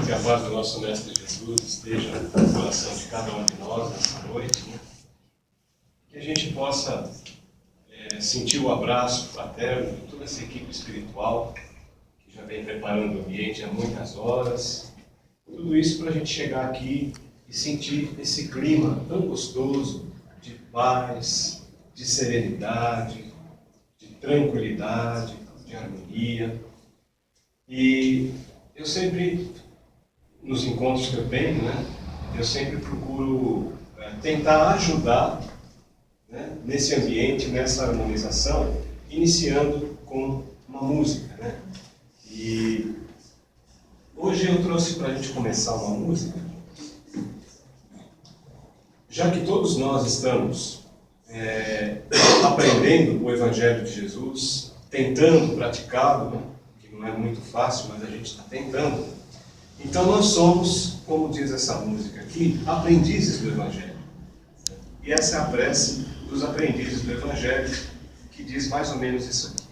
Que a paz do nosso Mestre Jesus esteja no coração de cada um de nós nessa noite, né? Que a gente possa sentir o abraço fraterno de toda essa equipe espiritual que já vem preparando o ambiente há muitas horas. Tudo isso para a gente chegar aqui e sentir esse clima tão gostoso de paz, de serenidade, de tranquilidade, de harmonia. E eu sempre, nos encontros que eu tenho, né, eu sempre procuro tentar ajudar, né, nesse ambiente, nessa harmonização, iniciando com uma música, né? E hoje eu trouxe para a gente começar uma música, já que todos nós estamos aprendendo o Evangelho de Jesus, tentando praticá-lo, né? Que não é muito fácil, mas a gente está tentando. Então nós somos, como diz essa música aqui, aprendizes do Evangelho. E essa é a prece dos aprendizes do Evangelho, que diz mais ou menos isso aqui.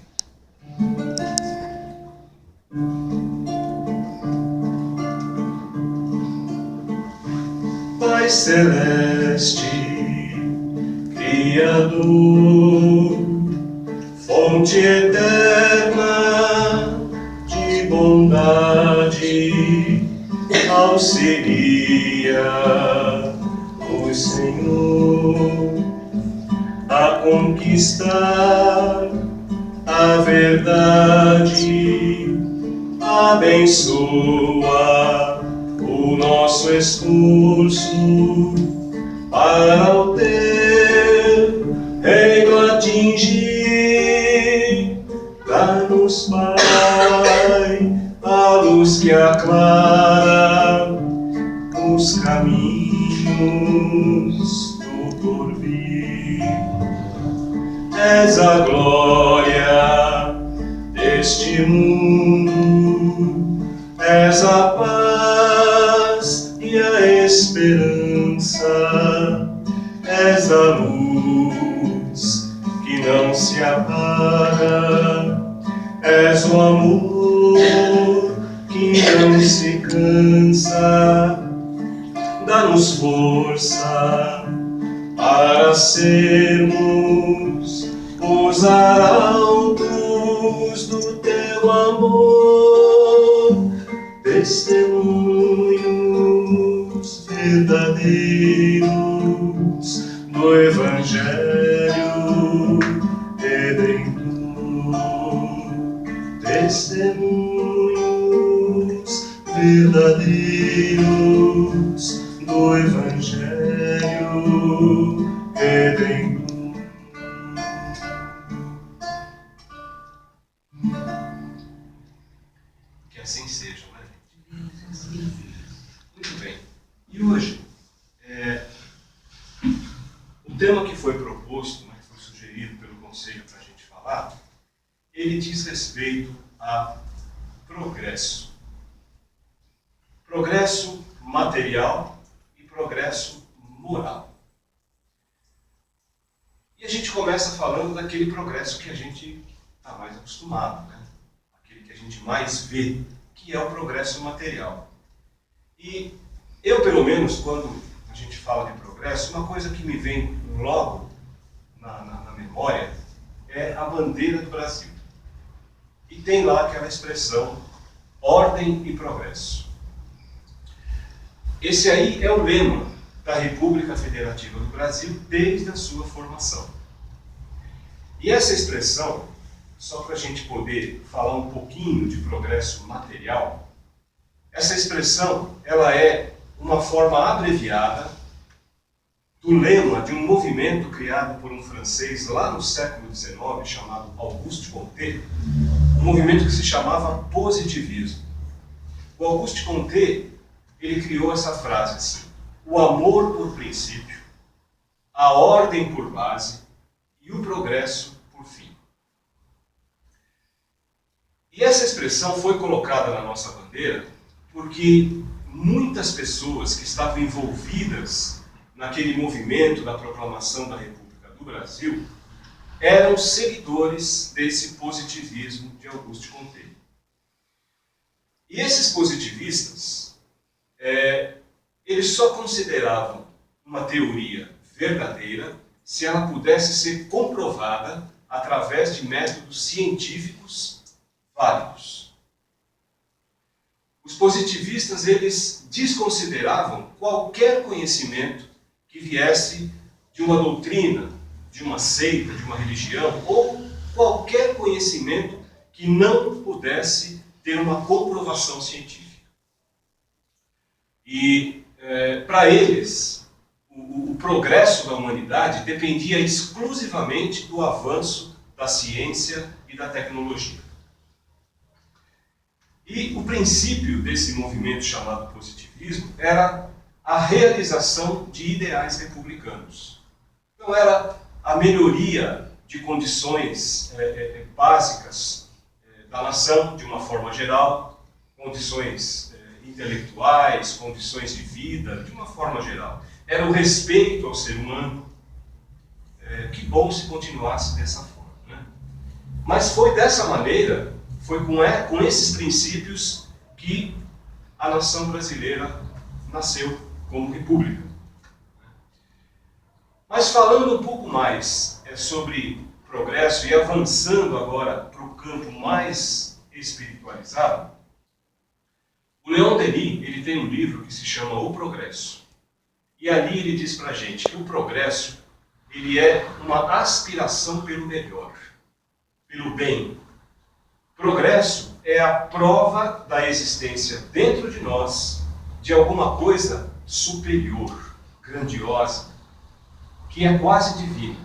Pai Celeste, Criador, fonte eterna de bondade, auxilia-nos, Senhor, a conquistar a verdade, abençoa o nosso esforço para o teu reino atingir. Dá-nos, Pai, a luz que aclara os caminhos do porvir. És a glória deste mundo, és a paz e a esperança, és a luz que não se apaga, és o amor que não se cansa. Dá-nos força para sermos os arautos do teu amor, testemunhos verdadeiros do Evangelho Redentor, testemunhos verdadeiros do Evangelho Redentor. Que assim seja, né? Muito bem. E hoje, o tema que foi proposto, né, que foi sugerido pelo Conselho para a gente falar, ele diz respeito a progresso. Progresso material e progresso moral. E a gente começa falando daquele progresso que a gente está mais acostumado, né? Aquele que a gente mais vê, que é o progresso material. E eu, pelo menos, quando a gente fala de progresso, uma coisa que me vem logo na memória é a bandeira do Brasil. E tem lá aquela expressão, ordem e progresso. Esse aí é o lema da República Federativa do Brasil desde a sua formação. E essa expressão, só para a gente poder falar um pouquinho de progresso material, essa expressão ela é uma forma abreviada do lema de um movimento criado por um francês lá no século XIX, chamado Auguste Comte, um movimento que se chamava positivismo. O Auguste Comte, ele criou essa frase assim: o amor por princípio, a ordem por base e o progresso por fim. E essa expressão foi colocada na nossa bandeira porque muitas pessoas que estavam envolvidas naquele movimento da proclamação da República do Brasil eram seguidores desse positivismo de Auguste Comte. E esses positivistas, eles só consideravam uma teoria verdadeira se ela pudesse ser comprovada através de métodos científicos válidos. Os positivistas, eles desconsideravam qualquer conhecimento que viesse de uma doutrina, de uma seita, de uma religião, ou qualquer conhecimento que não pudesse ter uma comprovação científica. E, para eles, o progresso da humanidade dependia exclusivamente do avanço da ciência e da tecnologia. E o princípio desse movimento chamado positivismo era a realização de ideais republicanos. Então era a melhoria de condições básicas da nação, de uma forma geral, condições intelectuais, condições de vida, de uma forma geral. Era o respeito ao ser humano. Que bom se continuasse dessa forma, né? Mas foi dessa maneira, foi com esses princípios que a nação brasileira nasceu como república. Mas falando um pouco mais sobre progresso e avançando agora para o campo mais espiritualizado, o Leon Denis, ele tem um livro que se chama O Progresso. E ali ele diz para a gente que o progresso, ele é uma aspiração pelo melhor, pelo bem. Progresso é a prova da existência dentro de nós de alguma coisa superior, grandiosa, que é quase divina.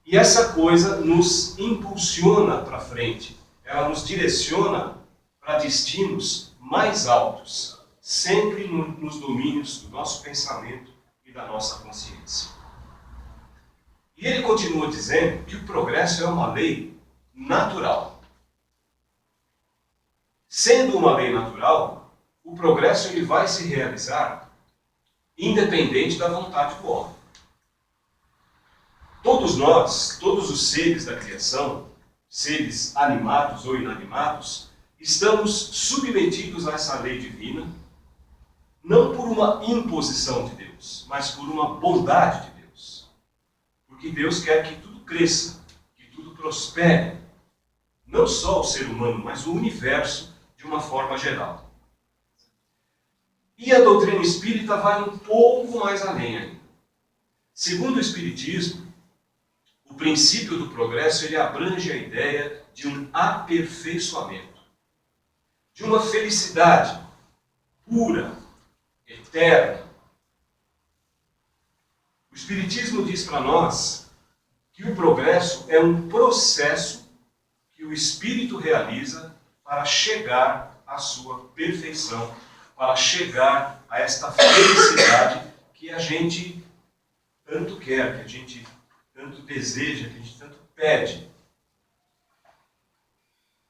E essa coisa nos impulsiona para frente, ela nos direciona para destinos mais altos, sempre nos domínios do nosso pensamento e da nossa consciência. E ele continua dizendo que o progresso é uma lei natural. Sendo uma lei natural, o progresso ele vai se realizar independente da vontade do homem. Todos nós, todos os seres da criação, seres animados ou inanimados, estamos submetidos a essa lei divina, não por uma imposição de Deus, mas por uma bondade de Deus. Porque Deus quer que tudo cresça, que tudo prospere, não só o ser humano, mas o universo de uma forma geral. E a doutrina espírita vai um pouco mais além ainda. Segundo o Espiritismo, o princípio do progresso ele abrange a ideia de um aperfeiçoamento, de uma felicidade pura, eterna. O Espiritismo diz para nós que o progresso é um processo que o espírito realiza para chegar à sua perfeição, para chegar a esta felicidade que a gente tanto quer, que a gente tanto deseja, que a gente tanto pede.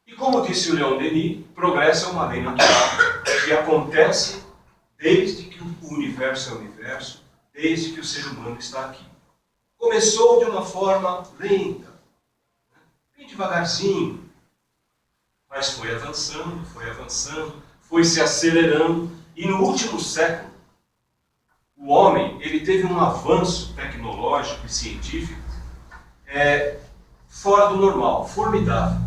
E como disse o Leon Denis, progresso é uma lei natural que acontece desde que o universo é o universo, desde que o ser humano está aqui. Começou de uma forma lenta, bem devagarzinho, mas foi avançando, foi se acelerando, e no último século, o homem ele teve um avanço tecnológico e científico fora do normal, formidável.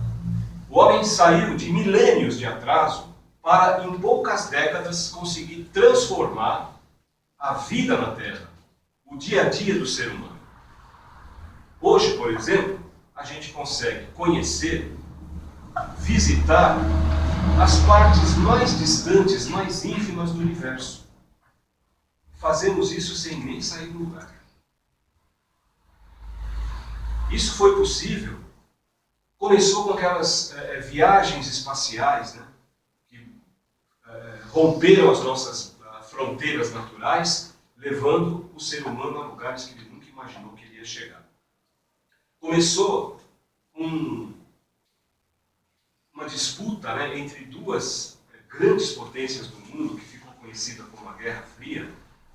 O homem saiu de milênios de atraso para, em poucas décadas, conseguir transformar a vida na Terra, o dia a dia do ser humano. Hoje, por exemplo, a gente consegue conhecer, visitar as partes mais distantes, mais ínfimas do universo. Fazemos isso sem nem sair do lugar. Isso foi possível. Começou com aquelas viagens espaciais, né, que romperam as nossas fronteiras naturais, levando o ser humano a lugares que ele nunca imaginou que ele ia chegar. Começou uma disputa, né, entre duas grandes potências do mundo, que ficou conhecida como a Guerra Fria,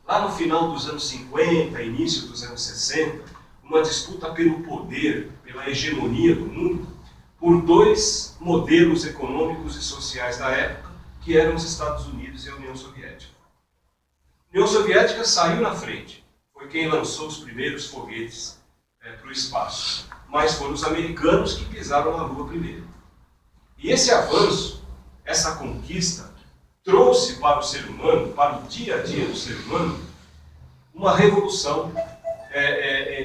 lá no final dos anos 50, início dos anos 60, uma disputa pelo poder, pela hegemonia do mundo, por dois modelos econômicos e sociais da época, que eram os Estados Unidos e a União Soviética. União Soviética saiu na frente, foi quem lançou os primeiros foguetes para o espaço, mas foram os americanos que pisaram na Lua primeiro. E esse avanço, essa conquista, trouxe para o ser humano, para o dia a dia do ser humano, uma revolução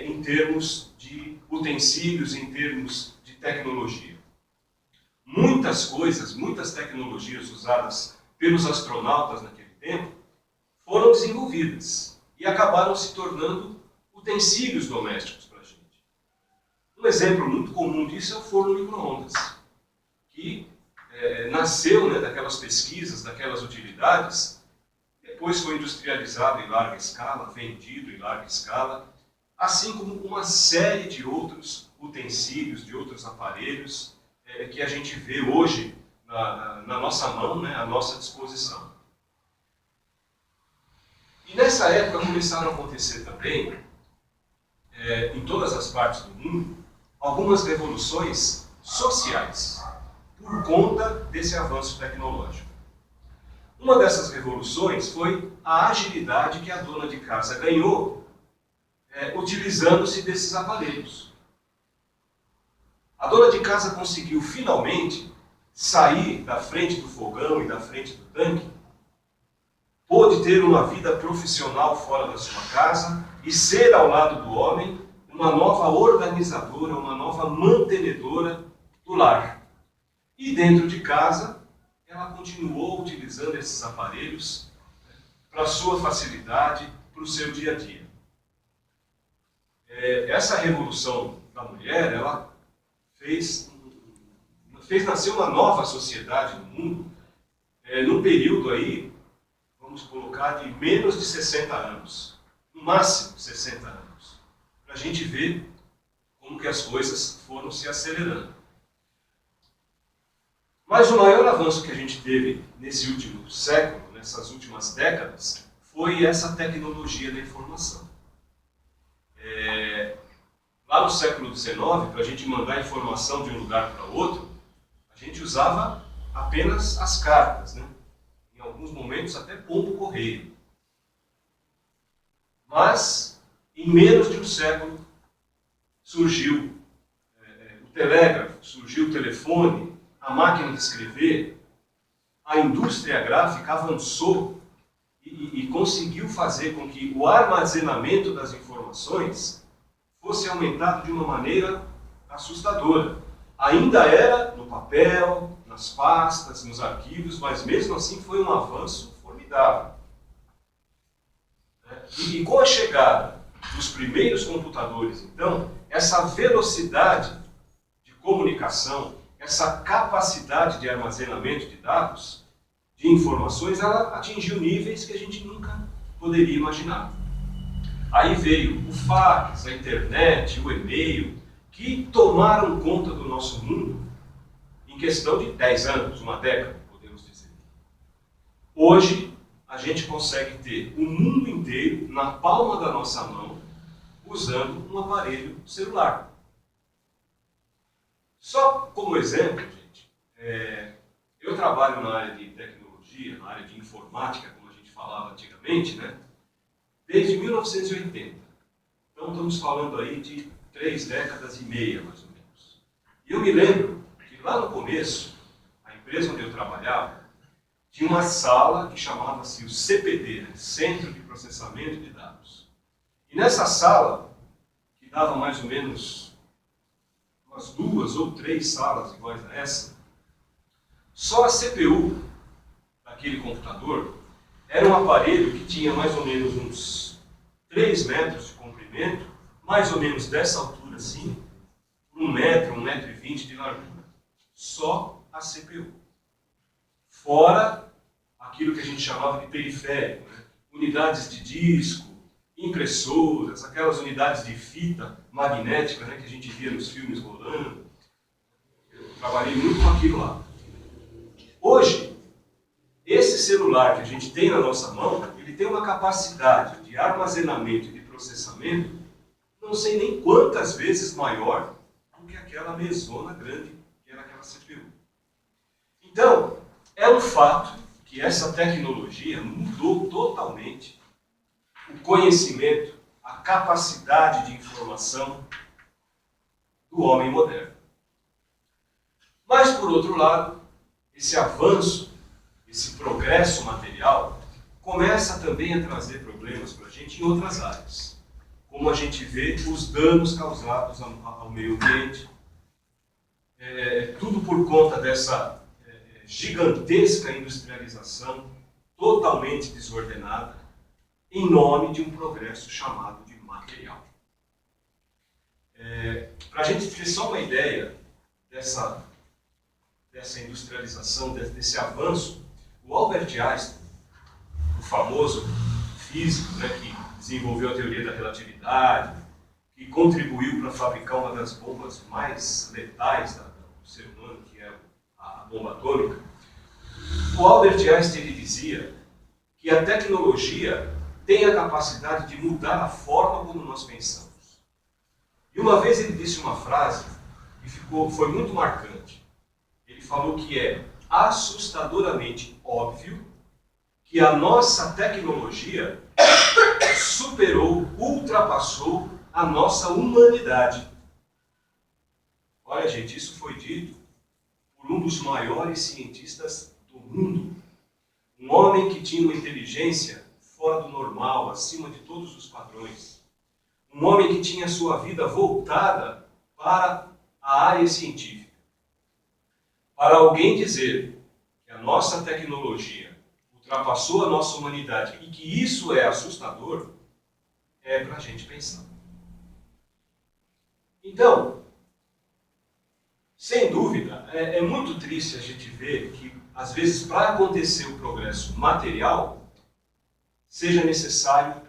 em termos de utensílios, em termos de tecnologia. Muitas coisas, muitas tecnologias usadas pelos astronautas naquele tempo foram desenvolvidas e acabaram se tornando utensílios domésticos para a gente. Um exemplo muito comum disso é o forno micro-ondas, que nasceu daquelas pesquisas, daquelas utilidades, depois foi industrializado em larga escala, vendido em larga escala, assim como uma série de outros utensílios, de outros aparelhos que a gente vê hoje na nossa mão, à nossa disposição. E nessa época começaram a acontecer também, em todas as partes do mundo, algumas revoluções sociais, por conta desse avanço tecnológico. Uma dessas revoluções foi a agilidade que a dona de casa ganhou utilizando-se desses aparelhos. A dona de casa conseguiu finalmente sair da frente do fogão e da frente do tanque, pôde ter uma vida profissional fora da sua casa e ser ao lado do homem uma nova organizadora, uma nova mantenedora do lar. E dentro de casa, ela continuou utilizando esses aparelhos para a sua facilidade, para o seu dia a dia. Essa revolução da mulher, ela fez nascer uma nova sociedade no mundo, num período aí, vamos colocar, de menos de 60 anos, no máximo 60 anos, para a gente ver como que as coisas foram se acelerando. Mas o maior avanço que a gente teve nesse último século, nessas últimas décadas, foi essa tecnologia da informação. Lá no século XIX, para a gente mandar informação de um lugar para outro, a gente usava apenas as cartas, em alguns momentos até pombo-correio. Mas, em menos de um século, surgiu o telégrafo, surgiu o telefone, a máquina de escrever, a indústria gráfica avançou e conseguiu fazer com que o armazenamento das informações fosse aumentado de uma maneira assustadora. Ainda era no papel, nas pastas, nos arquivos, mas mesmo assim foi um avanço formidável. E com a chegada dos primeiros computadores, então, essa velocidade de comunicação, essa capacidade de armazenamento de dados, de informações, ela atingiu níveis que a gente nunca poderia imaginar. Aí veio o fax, a internet, o e-mail, que tomaram conta do nosso mundo em questão de 10 anos, uma década, podemos dizer. Hoje, a gente consegue ter o mundo inteiro na palma da nossa mão, usando um aparelho celular. Só como exemplo, gente, eu trabalho na área de tecnologia, na área de informática, como a gente falava antigamente, desde 1980. Então estamos falando aí de 3 décadas e meia, mais ou menos. E eu me lembro que lá no começo, a empresa onde eu trabalhava, tinha uma sala que chamava-se o CPD, Centro de Processamento de Dados. E nessa sala, que dava mais ou menos umas 2 ou 3 salas iguais a essa, só a CPU daquele computador era um aparelho que tinha mais ou menos uns 3 metros de comprimento, mais ou menos dessa altura assim, 1 metro, 1,20 m de largura. Só a CPU. Fora aquilo que a gente chamava de periférico, unidades de disco, impressoras, aquelas unidades de fita magnética que a gente via nos filmes rolando. Eu trabalhei muito com aquilo lá. Hoje, esse celular que a gente tem na nossa mão, ele tem uma capacidade de armazenamento e de processamento, não sei nem quantas vezes maior do que aquela mesona grande que era aquela CPU. Então, é um fato que essa tecnologia mudou totalmente o conhecimento, a capacidade de informação do homem moderno. Mas, por outro lado, esse avanço, esse progresso material, começa também a trazer problemas para a gente em outras áreas. Como a gente vê os danos causados ao meio ambiente, tudo por conta dessa gigantesca industrialização, totalmente desordenada, em nome de um progresso chamado de material. Para a gente ter só uma ideia dessa industrialização, desse avanço, o Albert Einstein, o famoso físico, né, que desenvolveu a teoria da relatividade, que contribuiu para fabricar uma das bombas mais letais do ser humano, que é a bomba atômica, o Albert Einstein ele dizia que a tecnologia tem a capacidade de mudar a forma como nós pensamos. E uma vez ele disse uma frase que foi muito marcante. Ele falou que é assustadoramente óbvio que a nossa tecnologia superou, ultrapassou a nossa humanidade. Olha, gente, isso foi dito por um dos maiores cientistas do mundo. Um homem que tinha uma inteligência fora do normal, acima de todos os padrões. Um homem que tinha sua vida voltada para a área científica. Para alguém dizer que a nossa tecnologia ultrapassou a nossa humanidade e que isso é assustador, é para a gente pensar. Então, sem dúvida, é muito triste a gente ver que, às vezes, para acontecer o progresso material, seja necessário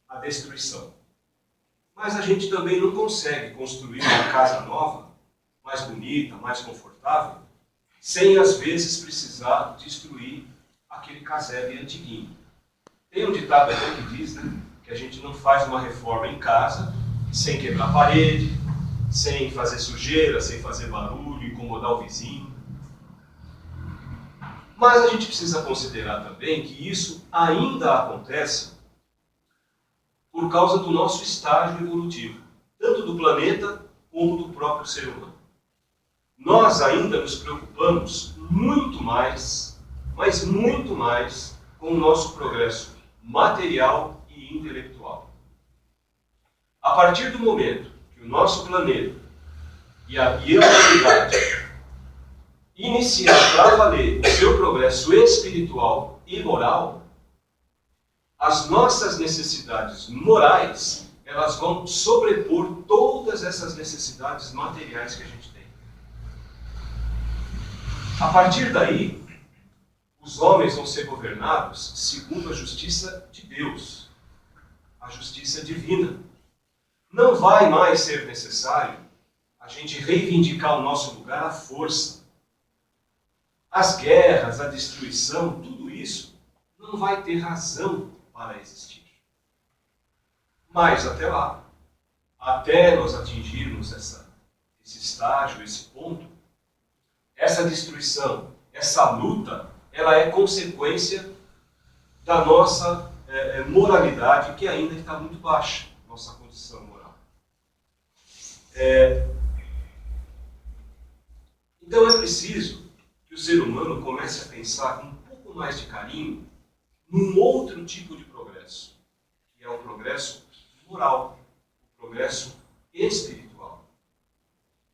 a destruição. Mas a gente também não consegue construir uma casa nova, mais bonita, mais confortável, sem, às vezes, precisar destruir aquele casebre antiguinho. Tem um ditado até que diz, né, que a gente não faz uma reforma em casa sem quebrar parede, sem fazer sujeira, sem fazer barulho, incomodar o vizinho. Mas a gente precisa considerar também que isso ainda acontece por causa do nosso estágio evolutivo, tanto do planeta como do próprio ser humano. Nós ainda nos preocupamos muito mais, mas muito mais, com o nosso progresso material e intelectual. A partir do momento que o nosso planeta e a humanidade iniciar para valer o seu progresso espiritual e moral, as nossas necessidades morais, elas vão sobrepor todas essas necessidades materiais que a gente tem. A partir daí, os homens vão ser governados segundo a justiça de Deus, a justiça divina. Não vai mais ser necessário a gente reivindicar o nosso lugar à força. As guerras, a destruição, tudo isso não vai ter razão para existir. Mas até lá, até nós atingirmos esse estágio, esse ponto, essa destruição, essa luta, ela é consequência da nossa moralidade, que ainda está muito baixa, nossa condição moral. Então é preciso que o ser humano comece a pensar com um pouco mais de carinho num outro tipo de progresso, que é o progresso moral, o progresso espiritual.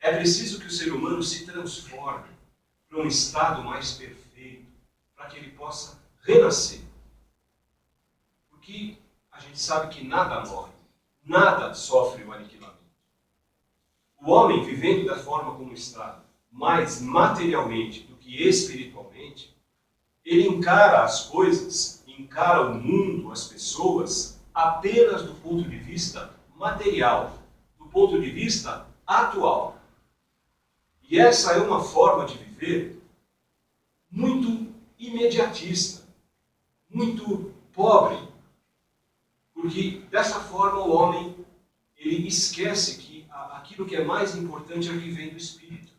É preciso que o ser humano se transforme para um estado mais perfeito, para que ele possa renascer. Porque a gente sabe que nada morre, nada sofre o aniquilamento. O homem, vivendo da forma como está, mais materialmente do que espiritualmente, ele encara as coisas, encara o mundo, as pessoas, apenas do ponto de vista material, do ponto de vista atual. E essa é uma forma de viver muito imediatista, muito pobre, porque dessa forma o homem ele esquece que aquilo que é mais importante é o que vem do Espírito.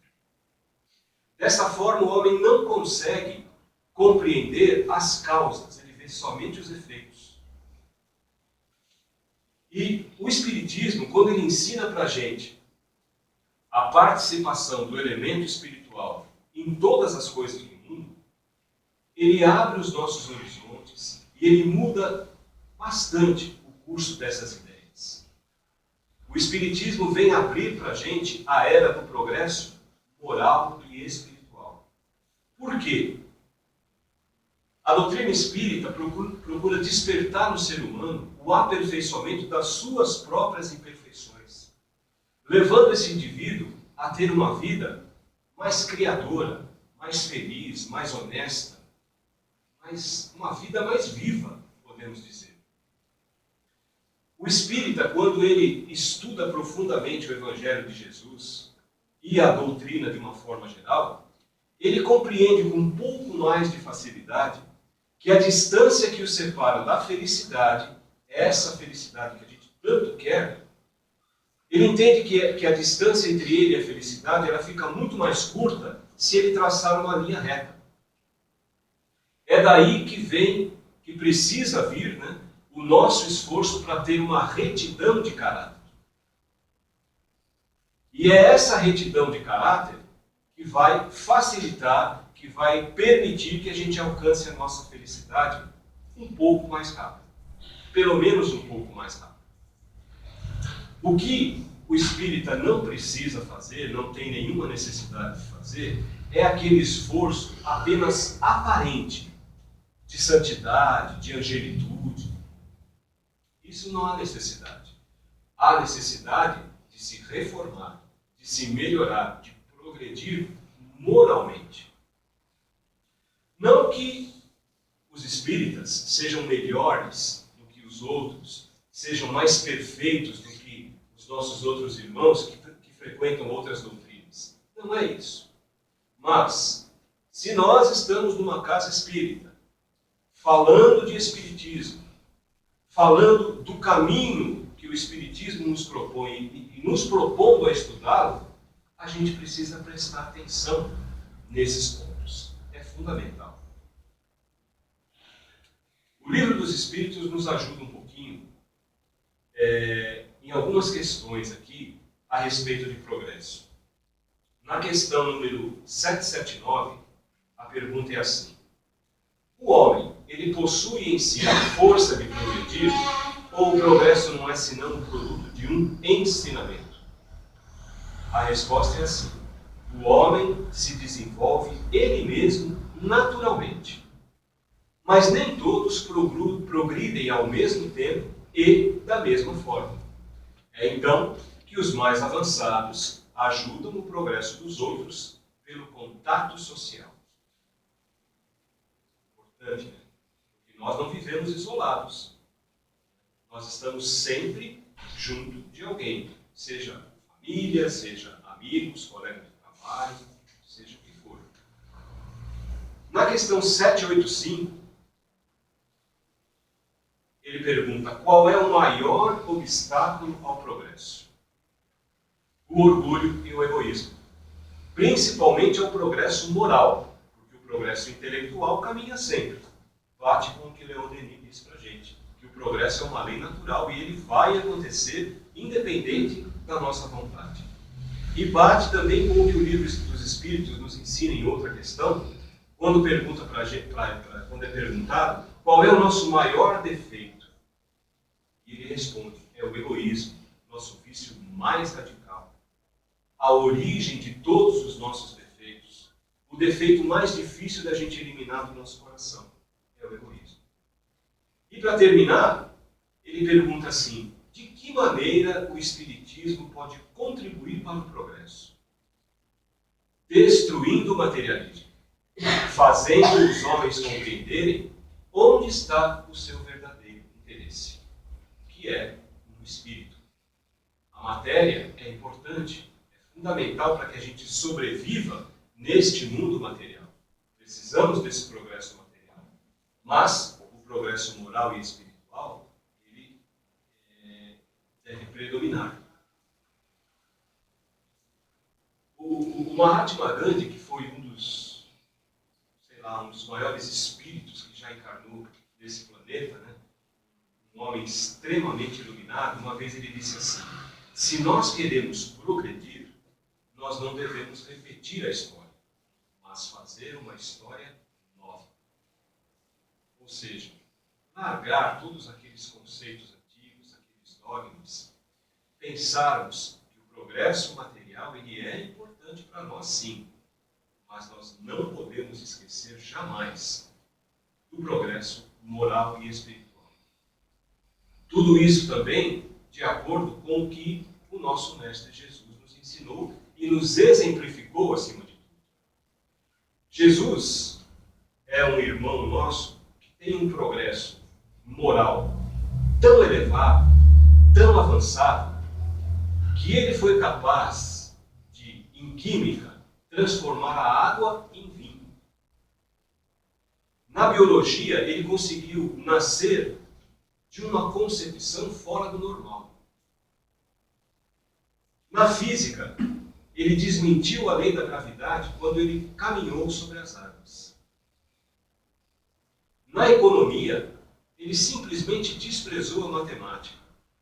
Dessa forma o homem não consegue compreender as causas, ele vê somente os efeitos. E o Espiritismo, quando ele ensina para a gente a participação do elemento espiritual em todas as coisas do mundo, ele abre os nossos horizontes e ele muda bastante o curso dessas ideias. O Espiritismo vem abrir para a gente a era do progresso moral e espiritual. Por quê? A doutrina espírita procura despertar no ser humano o aperfeiçoamento das suas próprias imperfeições, levando esse indivíduo a ter uma vida mais criadora, mais feliz, mais honesta, uma vida mais viva, podemos dizer. O espírita, quando ele estuda profundamente o Evangelho de Jesus e a doutrina de uma forma geral, ele compreende com um pouco mais de facilidade que a distância que o separa da felicidade, essa felicidade que a gente tanto quer, ele entende que a distância entre ele e a felicidade ela fica muito mais curta se ele traçar uma linha reta. É daí que precisa vir, né, o nosso esforço para ter uma retidão de caráter. E é essa retidão de caráter que vai facilitar, que vai permitir que a gente alcance a nossa felicidade um pouco mais rápido. Pelo menos um pouco mais rápido. O que o espírita não precisa fazer, não tem nenhuma necessidade de fazer, é aquele esforço apenas aparente de santidade, de angelitude. Isso não há necessidade. Há necessidade de se reformar, de se melhorar, de progredir moralmente. Não que os espíritas sejam melhores do que os outros, sejam mais perfeitos do que os nossos outros irmãos que frequentam outras doutrinas. Não é isso. Mas, se nós estamos numa casa espírita, falando de espiritismo, falando do caminho que o espiritismo nos propõe e nos propondo a estudá-lo, a gente precisa prestar atenção nesses pontos. É fundamental. O Livro dos Espíritos nos ajuda um pouquinho em algumas questões aqui a respeito de progresso. Na questão número 779, a pergunta é assim: o homem, ele possui em si a força de progredir, ou o progresso não é senão o produto de um ensinamento? A resposta é assim: o homem se desenvolve ele mesmo naturalmente. Mas nem todos progridem ao mesmo tempo e da mesma forma. É então que os mais avançados ajudam o progresso dos outros pelo contato social. Importante, né? Porque nós não vivemos isolados. Nós estamos sempre junto de alguém, seja família, seja amigos, colegas de trabalho, seja o que for. Na questão 785, ele pergunta: qual é o maior obstáculo ao progresso? O orgulho e o egoísmo. Principalmente ao progresso moral, porque o progresso intelectual caminha sempre. Bate com o que Leon Denis disse para a gente, que o progresso é uma lei natural e ele vai acontecer independente da nossa vontade. E bate também com o que o Livro dos Espíritos nos ensina em outra questão, quando quando é perguntado qual é o nosso maior defeito. E ele responde: é o egoísmo, nosso vício mais radical. A origem de todos os nossos defeitos, o defeito mais difícil da gente eliminar do nosso coração, é o egoísmo. E para terminar, ele pergunta assim: de que maneira o Espiritismo pode contribuir para o progresso? Destruindo o materialismo, fazendo os homens compreenderem onde está o seu verdadeiro interesse, que é no espírito. A matéria é importante, é fundamental para que a gente sobreviva neste mundo material. Precisamos desse progresso material. Mas o progresso moral e espiritual, ele deve predominar. O Mahatma Gandhi, que foi um dos maiores espíritos que já encarnou nesse planeta, né? Um homem extremamente iluminado, uma vez ele disse assim: se nós queremos progredir, nós não devemos repetir a história, mas fazer uma história nova. Ou seja, largar todos aqueles conceitos antigos, aqueles dogmas, pensarmos que o progresso material ele é importante para nós, sim, mas nós não podemos esquecer jamais do progresso moral e espiritual. Tudo isso também de acordo com o que o nosso Mestre Jesus nos ensinou e nos exemplificou acima de tudo. Jesus é um irmão nosso que tem um progresso moral tão elevado, tão avançado, que ele foi capaz de, em química, transformar a água em vinho. Na biologia, ele conseguiu nascer de uma concepção fora do normal. Na física, ele desmentiu a lei da gravidade quando ele caminhou sobre as águas. Na economia, ele simplesmente desprezou a matemática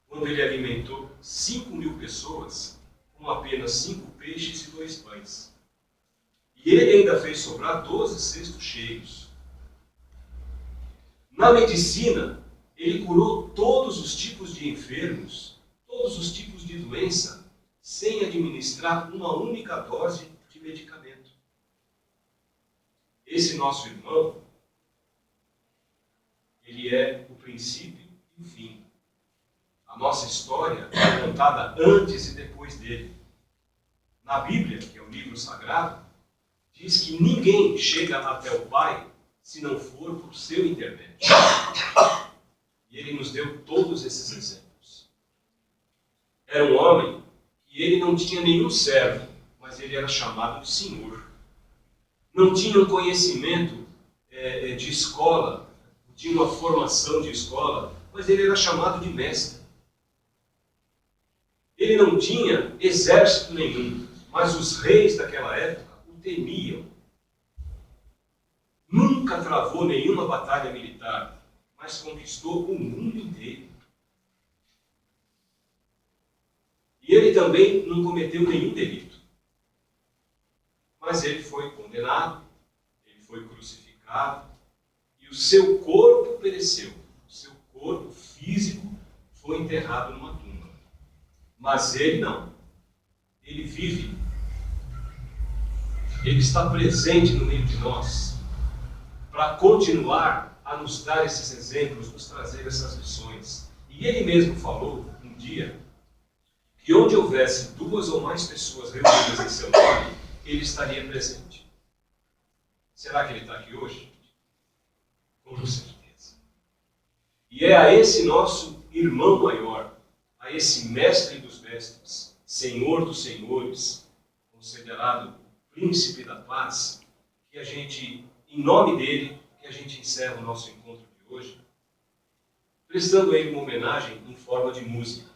quando ele alimentou 5.000 pessoas com apenas 5 peixes e 2 pães. E ele ainda fez sobrar 12 cestos cheios. Na medicina, ele curou todos os tipos de enfermos, todos os tipos de doença, sem administrar uma única dose de medicamento. Esse nosso irmão, ele é o princípio e o fim. A nossa história é contada antes e depois dele. Na Bíblia, que é o livro sagrado, diz que ninguém chega até o Pai se não for por seu intermédio. E ele nos deu todos esses exemplos. Era um homem que ele não tinha nenhum servo, mas ele era chamado de Senhor. Não tinha um conhecimento de escola, não tinha uma formação de escola, mas ele era chamado de mestre. Ele não tinha exército nenhum, mas os reis daquela época o temiam. Nunca travou nenhuma batalha militar, mas conquistou o mundo inteiro. E ele também não cometeu nenhum delito. Mas ele foi condenado, ele foi crucificado, e o seu corpo pereceu. O seu corpo físico foi enterrado numa tumba. Mas ele não. Ele vive. Ele está presente no meio de nós para continuar a nos dar esses exemplos, nos trazer essas lições. E ele mesmo falou um dia que onde houvesse 2 ou mais pessoas reunidas em seu nome, ele estaria presente. Será que ele está aqui hoje? Com certeza. E é a esse nosso irmão maior, a esse mestre dos mestres, Senhor dos senhores, considerado príncipe da paz, que a gente, em nome dele, que a gente encerra o nosso encontro de hoje, prestando a ele uma homenagem em forma de música.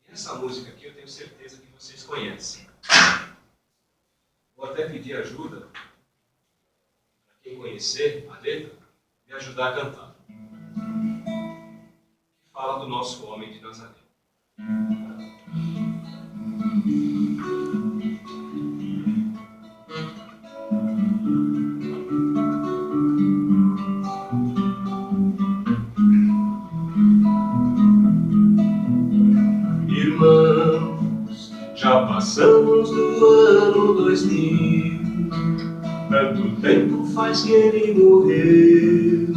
E essa música aqui eu tenho certeza que vocês conhecem. Vou até pedir ajuda para quem conhecer a letra, me ajudar a cantar. Que fala do nosso homem de Nazaré. Irmãos, já passamos do ano 2000. Tanto tempo faz que ele morreu.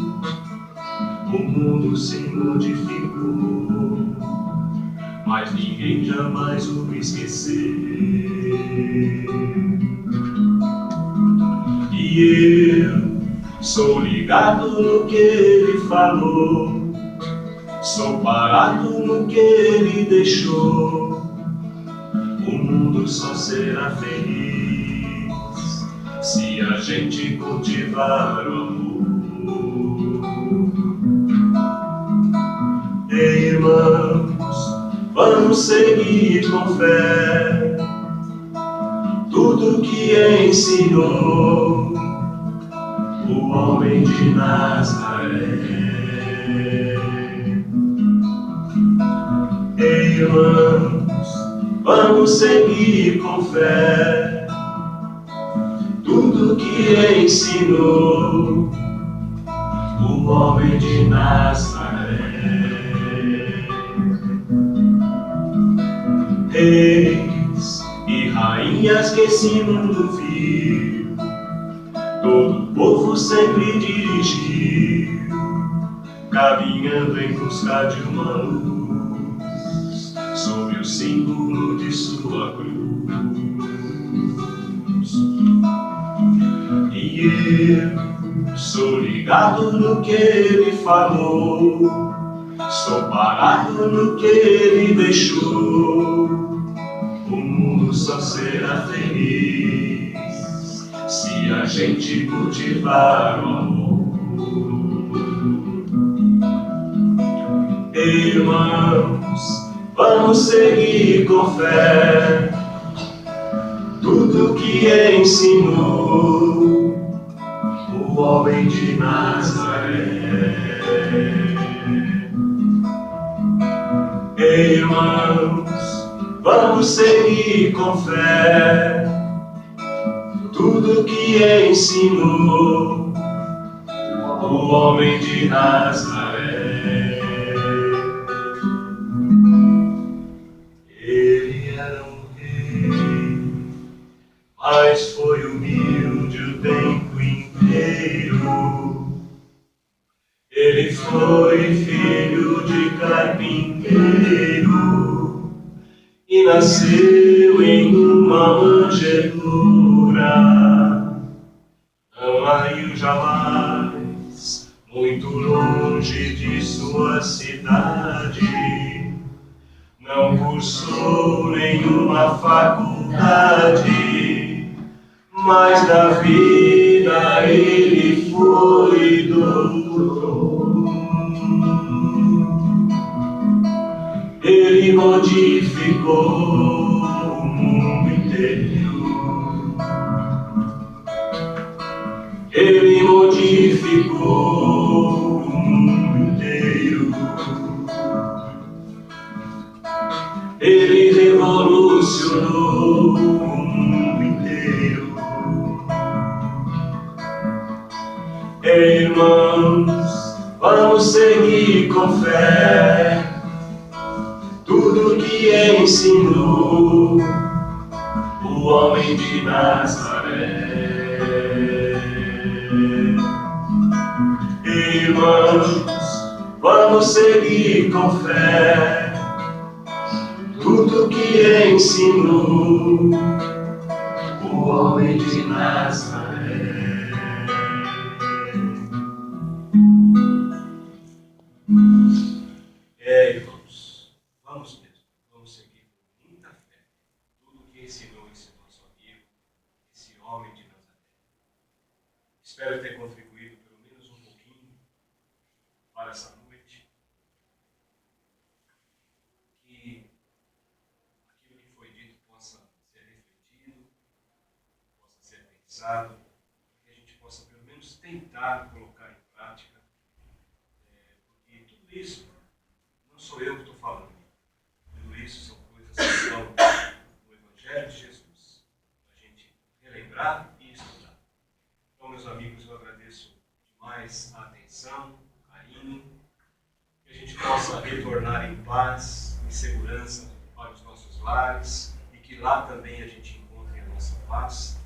O mundo se modificou, mas ninguém jamais o esqueceu. E eu sou ligado no que ele falou, sou parado no que ele deixou. O mundo só será feliz se a gente cultivar o amor. Ei, irmãos, vamos seguir com fé tudo que ensinou o homem de Nazaré. vamos seguir com fé tudo que ensinou o homem de Nazaré. Reis e rainhas que esse mundo viu, todo o povo sempre dirigiu, caminhando em busca de uma luz, sob o símbolo de sua cruz. E eu sou ligado no que ele falou, estou parado no que ele deixou. O mundo só será feliz se a gente cultivar o amor. Irmãos, vamos seguir com fé tudo que ensinou o homem de Nazaré. Irmãos, vamos seguir com fé tudo que ensinou o homem de Nazaré. Ele era um rei, mas foi humilde o tempo inteiro. Ele foi filho de carpinteiro e nasceu em uma manjedoura. Não há jamais, muito longe de sua cidade. Não cursou nenhuma faculdade, mas na vida ele foi doutor. Ele modificou o mundo inteiro. Ele modificou o mundo inteiro. Ele revolucionou o mundo inteiro. Irmãos, vamos seguir com fé tudo que ensinou o homem de Nazaré. Irmãos, vamos seguir com fé tudo que ensinou o homem de Nazaré. Irmãos, vamos mesmo, vamos seguir com muita fé tudo que ensinou esse nosso amigo, esse homem de Nazaré. Espero ter contribuído pelo menos um pouquinho para essa noite, que aquilo que foi dito possa ser refletido, possa ser pensado, que a gente possa pelo menos tentar colocar em prática, porque tudo isso não sou eu que estou falando, tudo isso são coisas que estão no Evangelho de Jesus, para a gente relembrar e estudar. Então, meus amigos, eu agradeço demais a atenção, o carinho, que a gente possa retornar em paz, em segurança para os nossos lares, e que lá também a gente encontre a nossa paz,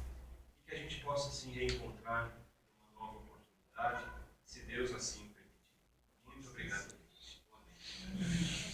e que a gente possa se reencontrar